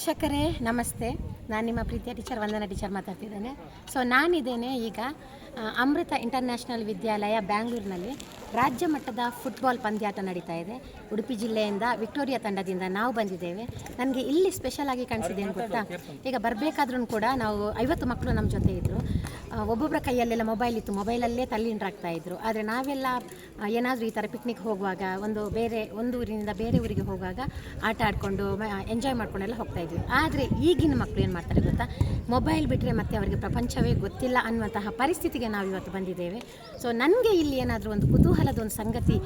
ಪೋಷಕರೇ ನಮಸ್ತೆ. ನಾನು ನಿಮ್ಮ ಪ್ರೀತಿಯ ಟೀಚರ್ ವಂದನಾ ಟೀಚರ್ ಮಾತಾಡ್ತಿದ್ದೇನೆ. ನಾನಿದ್ದೇನೆ ಈಗ ಅಮೃತ ಇಂಟರ್ನ್ಯಾಷನಲ್ ವಿದ್ಯಾಲಯ ಬ್ಯಾಂಗ್ಳೂರಿನಲ್ಲಿ ರಾಜ್ಯ ಮಟ್ಟದ ಫುಟ್ಬಾಲ್ ಪಂದ್ಯಾಟ ನಡೀತಾ ಇದೆ. ಉಡುಪಿ ಜಿಲ್ಲೆಯಿಂದ ವಿಕ್ಟೋರಿಯಾ ತಂಡದಿಂದ ನಾವು ಬಂದಿದ್ದೇವೆ. ನನಗೆ ಇಲ್ಲಿ ಸ್ಪೆಷಲ್ ಆಗಿ ಕಾಣಿಸಿದ್ದೇನು ಗೊತ್ತಾ, ಈಗ ಬರಬೇಕಾದ್ರೂ ಕೂಡ ನಾವು 50 ಮಕ್ಕಳು ನಮ್ಮ ಜೊತೆ ಇದ್ದರು. ಒಬ್ಬೊಬ್ಬರ ಕೈಯಲ್ಲೆಲ್ಲ ಮೊಬೈಲ್ ಇತ್ತು, ಮೊಬೈಲಲ್ಲೇ ತಲ್ಲೀನರಾಗ್ತಾ ಇದ್ದರು. ಆದರೆ ನಾವೆಲ್ಲ ಏನಾದರೂ ಈ ಥರ ಪಿಕ್ನಿಕ್ ಹೋಗುವಾಗ ಒಂದು ಊರಿನಿಂದ ಬೇರೆ ಊರಿಗೆ ಹೋಗುವಾಗ ಆಟ ಆಡಿಕೊಂಡು ಎಂಜಾಯ್ ಮಾಡ್ಕೊಂಡೆಲ್ಲ ಹೋಗ್ತಾ ಇದ್ವಿ. ಆದರೆ ಈಗಿನ ಮಕ್ಕಳು ಏನು ಮಾಡ್ತಾರೆ ಗೊತ್ತಾ, ಮೊಬೈಲ್ ಬಿಟ್ಟರೆ ಮತ್ತೆ ಅವರಿಗೆ ಪ್ರಪಂಚವೇ ಗೊತ್ತಿಲ್ಲ ಅನ್ನುವಂತಹ ಪರಿಸ್ಥಿತಿಗೆ ನಾವು ಇವತ್ತು ಬಂದಿದ್ದೇವೆ. ನನಗೆ ಇಲ್ಲಿ ಏನಾದರೂ ಒಂದು ಕುತೂಹಲದ ಒಂದು ಸಂಗತಿ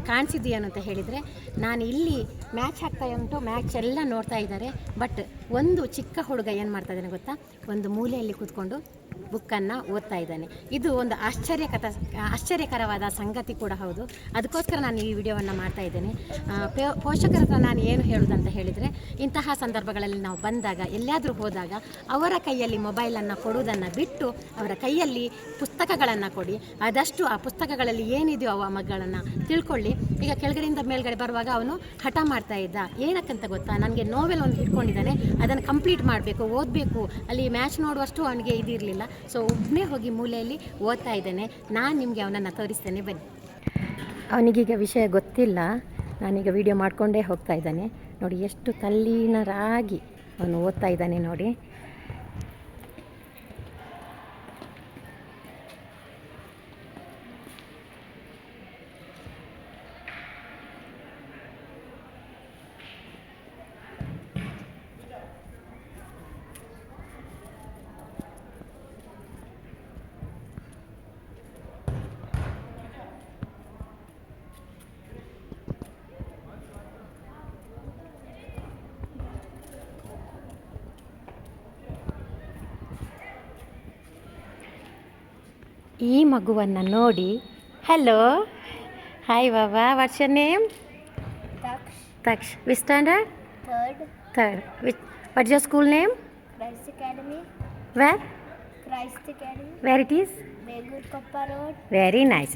ಕಾಣಿಸಿದೆಯೇನು ಅಂತ ಹೇಳಿದರೆ, ನಾನು ಇಲ್ಲಿ ಮ್ಯಾಚ್ ಆಗ್ತಾ ಉಂಟು, ಮ್ಯಾಚ್ ಎಲ್ಲ ನೋಡ್ತಾ ಇದ್ದಾರೆ. ಬಟ್ ಒಂದು ಚಿಕ್ಕ ಹುಡುಗ ಏನು ಮಾಡ್ತಾ ಇದ್ದಾನೆ ಗೊತ್ತಾ, ಒಂದು ಮೂಲೆಯಲ್ಲಿ ಕೂತ್ಕೊಂಡು ಬುಕ್ಕನ್ನು ಓದ್ತಾ ಇದ್ದಾನೆ. ಇದು ಒಂದು ಆಶ್ಚರ್ಯಕರವಾದ ಸಂಗತಿ ಕೂಡ ಹೌದು. ಅದಕ್ಕೋಸ್ಕರ ನಾನು ಈ ವಿಡಿಯೋವನ್ನು ಮಾಡ್ತಾ ಇದ್ದೇನೆ. ಪೋಷಕರ ಹತ್ರ ನಾನು ಏನು ಹೇಳೋದಂತ ಹೇಳಿದರೆ, ಇಂತಹ ಸಂದರ್ಭಗಳಲ್ಲಿ ನಾವು ಬಂದಾಗ ಎಲ್ಲಾದರೂ ಹೋದಾಗ ಅವರ ಕೈಯಲ್ಲಿ ಮೊಬೈಲನ್ನು ಕೊಡುವುದನ್ನು ಬಿಟ್ಟು ಅವರ ಕೈಯಲ್ಲಿ ಪುಸ್ತಕಗಳನ್ನು ಕೊಡಿ. ಆದಷ್ಟು ಆ ಪುಸ್ತಕಗಳಲ್ಲಿ ಏನಿದೆಯೋ ಅವ ಮಗಳನ್ನು ತಿಳ್ಕೊಳ್ಳಿ. ಈಗ ಕೆಳಗಡೆಯಿಂದ ಮೇಲ್ಗಡೆ ಬರುವಾಗ ಅವನು ಹಠ ಮಾಡ್ತಾ ಇದ್ದ, ಏನಕ್ಕಂತ ಗೊತ್ತಾ, ನನಗೆ ನೋವೆಲ್ ಒಂದು ಹಿಡ್ಕೊಂಡಿದ್ದಾನೆ, ಅದನ್ನು ಕಂಪ್ಲೀಟ್ ಮಾಡಬೇಕು, ಓದಬೇಕು. ಅಲ್ಲಿ ಮ್ಯಾಚ್ ನೋಡುವಷ್ಟು ಅವನಿಗೆ ಇದಿರಲಿಲ್ಲ. ಒಬ್ಬನೇ ಹೋಗಿ ಮೂಲೆಯಲ್ಲಿ ಓದ್ತಾ ಇದ್ದಾನೆ. ನಾನು ನಿಮಗೆ ಅವನನ್ನು ತೋರಿಸ್ತೇನೆ, ಬನ್ನಿ. ಅವನಿಗೀಗ ವಿಷಯ ಗೊತ್ತಿಲ್ಲ, ನಾನೀಗ ವಿಡಿಯೋ ಮಾಡಿಕೊಂಡೇ ಹೋಗ್ತಾ ಇದ್ದಾನೆ. ನೋಡಿ ಎಷ್ಟು ತಲ್ಲೀನರಾಗಿ ಅವನು ಓದ್ತಾ ಇದ್ದಾನೆ ನೋಡಿ. ಈ ಮಗುವನ್ನು ನೋಡಿ, hello, hi Baba, what's your name? Taksh. Which standard? Third. What's your school name? Christ Academy. Where? Christ Academy. Where it is? Begur Koppa Road. Very nice.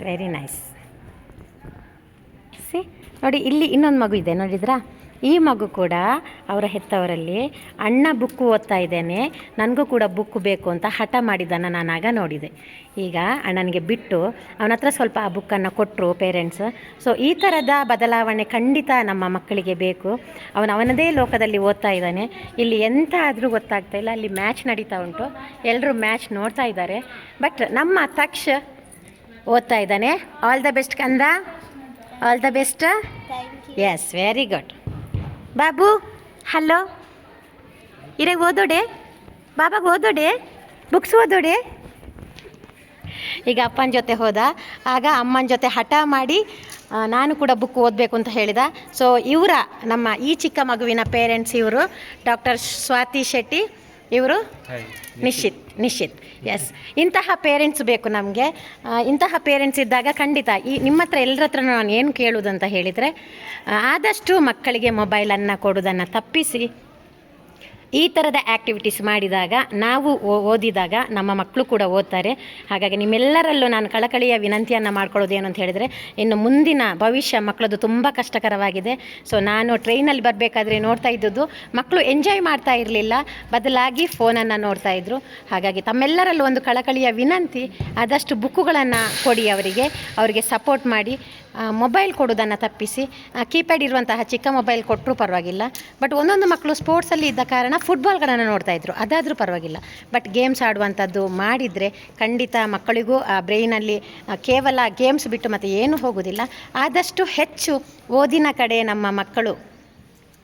See, ನೋಡಿ ಇಲ್ಲಿ ಇನ್ನೊಂದು ಮಗು ಇದೆ, ನೋಡಿದ್ರಾ? ಈ ಮಗು ಕೂಡ ಅವರ ಹೆತ್ತವರಲ್ಲಿ ಅಣ್ಣ ಬುಕ್ಕು ಓದ್ತಾ ಇದ್ದೇನೆ, ನನಗೂ ಕೂಡ ಬುಕ್ಕು ಬೇಕು ಅಂತ ಹಠ ಮಾಡಿದ್ದನ್ನು ನಾನಾಗ ನೋಡಿದೆ. ಈಗ ಅಣ್ಣನಿಗೆ ಬಿಟ್ಟು ಅವನ ಹತ್ರ ಸ್ವಲ್ಪ ಆ ಬುಕ್ಕನ್ನು ಕೊಟ್ಟರು ಪೇರೆಂಟ್ಸ್. ಈ ಥರದ ಬದಲಾವಣೆ ಖಂಡಿತ ನಮ್ಮ ಮಕ್ಕಳಿಗೆ ಬೇಕು. ಅವನದೇ ಲೋಕದಲ್ಲಿ ಓದ್ತಾ ಇದ್ದಾನೆ. ಇಲ್ಲಿ ಎಂಥ ಆದರೂ ಗೊತ್ತಾಗ್ತಾ ಇಲ್ಲ. ಅಲ್ಲಿ ಮ್ಯಾಚ್ ನಡೀತಾ ಉಂಟು, ಎಲ್ಲರೂ ಮ್ಯಾಚ್ ನೋಡ್ತಾ ಇದ್ದಾರೆ. ಬಟ್ ನಮ್ಮ ತಕ್ಷ ಓದ್ತಾ ಇದ್ದಾನೆ. ಆಲ್ ದ ಬೆಸ್ಟ್ ಕಂದ, all the best. Yes, very good. ಬಾಬು, ಹಲೋ, ಇರೇ ಓದೋಡೆ, ಬಾಬಾಗೆ ಓದೋಡೆ, ಬುಕ್ಸ್ ಓದೋಡೆ. ಈಗ ಅಪ್ಪನ ಜೊತೆ ಹೋದ, ಆಗ ಅಮ್ಮನ ಜೊತೆ ಹಠ ಮಾಡಿ ನಾನು ಕೂಡ ಬುಕ್ ಓದಬೇಕು ಅಂತ ಹೇಳಿದ. ಇವರ ನಮ್ಮ ಈ ಚಿಕ್ಕ ಮಗುವಿನ ಪೇರೆಂಟ್ಸ್ ಇವರು ಡಾಕ್ಟರ್ ಸ್ವಾತಿ ಶೆಟ್ಟಿ, ಇವರು ನಿಶ್ಚಿತ್. ಎಸ್, ಇಂತಹ ಪೇರೆಂಟ್ಸ್ ಬೇಕು ನಮಗೆ. ಇಂತಹ ಪೇರೆಂಟ್ಸ್ ಇದ್ದಾಗ ಖಂಡಿತ ನಿಮ್ಮ ಹತ್ರ ಎಲ್ಲರ ಹತ್ರ ನಾನು ಏನು ಕೇಳೋದಂತ ಹೇಳಿದರೆ, ಆದಷ್ಟು ಮಕ್ಕಳಿಗೆ ಮೊಬೈಲನ್ನು ಕೊಡೋದನ್ನು ತಪ್ಪಿಸಿ ಈ ಥರದ ಆ್ಯಕ್ಟಿವಿಟೀಸ್ ಮಾಡಿದಾಗ, ನಾವು ಓದಿದಾಗ ನಮ್ಮ ಮಕ್ಕಳು ಕೂಡ ಓದ್ತಾರೆ. ಹಾಗಾಗಿ ನಿಮ್ಮೆಲ್ಲರಲ್ಲೂ ನಾನು ಕಳಕಳಿಯ ವಿನಂತಿಯನ್ನು ಮಾಡ್ಕೊಳ್ಳೋದೇನು ಅಂತ ಹೇಳಿದರೆ, ಇನ್ನು ಮುಂದಿನ ಭವಿಷ್ಯ ಮಕ್ಕಳದು ತುಂಬ ಕಷ್ಟಕರವಾಗಿದೆ. ನಾನು ಟ್ರೈನಲ್ಲಿ ಬರಬೇಕಾದ್ರೆ ನೋಡ್ತಾ ಇದ್ದದ್ದು, ಮಕ್ಕಳು ಎಂಜಾಯ್ ಮಾಡ್ತಾ ಇರಲಿಲ್ಲ, ಬದಲಾಗಿ ಫೋನನ್ನು ನೋಡ್ತಾ ಇದ್ದರು. ಹಾಗಾಗಿ ತಮ್ಮೆಲ್ಲರಲ್ಲೂ ಒಂದು ಕಳಕಳಿಯ ವಿನಂತಿ, ಆದಷ್ಟು ಬುಕ್ಕುಗಳನ್ನು ಕೊಡಿ, ಅವರಿಗೆ ಸಪೋರ್ಟ್ ಮಾಡಿ. ಮೊಬೈಲ್ ಕೊಡೋದನ್ನು ತಪ್ಪಿಸಿ, ಕೀಪ್ಯಾಡ್ ಇರುವಂತಹ ಚಿಕ್ಕ ಮೊಬೈಲ್ ಕೊಟ್ಟರೂ ಪರವಾಗಿಲ್ಲ. ಬಟ್ ಒಂದೊಂದು ಮಕ್ಕಳು ಸ್ಪೋರ್ಟ್ಸಲ್ಲಿ ಇದ್ದ ಕಾರಣ ಫುಟ್ಬಾಲ್ಗಳನ್ನು ನೋಡ್ತಾ ಇದ್ರು, ಅದಾದರೂ ಪರವಾಗಿಲ್ಲ. ಬಟ್ ಗೇಮ್ಸ್ ಆಡುವಂಥದ್ದು ಮಾಡಿದರೆ ಖಂಡಿತ ಮಕ್ಕಳಿಗೂ ಆ ಬ್ರೈನಲ್ಲಿ ಕೇವಲ ಗೇಮ್ಸ್ ಬಿಟ್ಟು ಮತ್ತು ಏನೂ ಹೋಗೋದಿಲ್ಲ. ಆದಷ್ಟು ಹೆಚ್ಚು ಓದಿನ ಕಡೆ ನಮ್ಮ ಮಕ್ಕಳು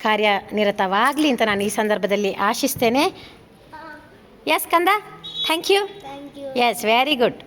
ಕಾರ್ಯನಿರತವಾಗಲಿ ಅಂತ ನಾನು ಈ ಸಂದರ್ಭದಲ್ಲಿ ಆಶಿಸ್ತೇನೆ. ಎಸ್ ಕಂದ, thank you. Yes, very good.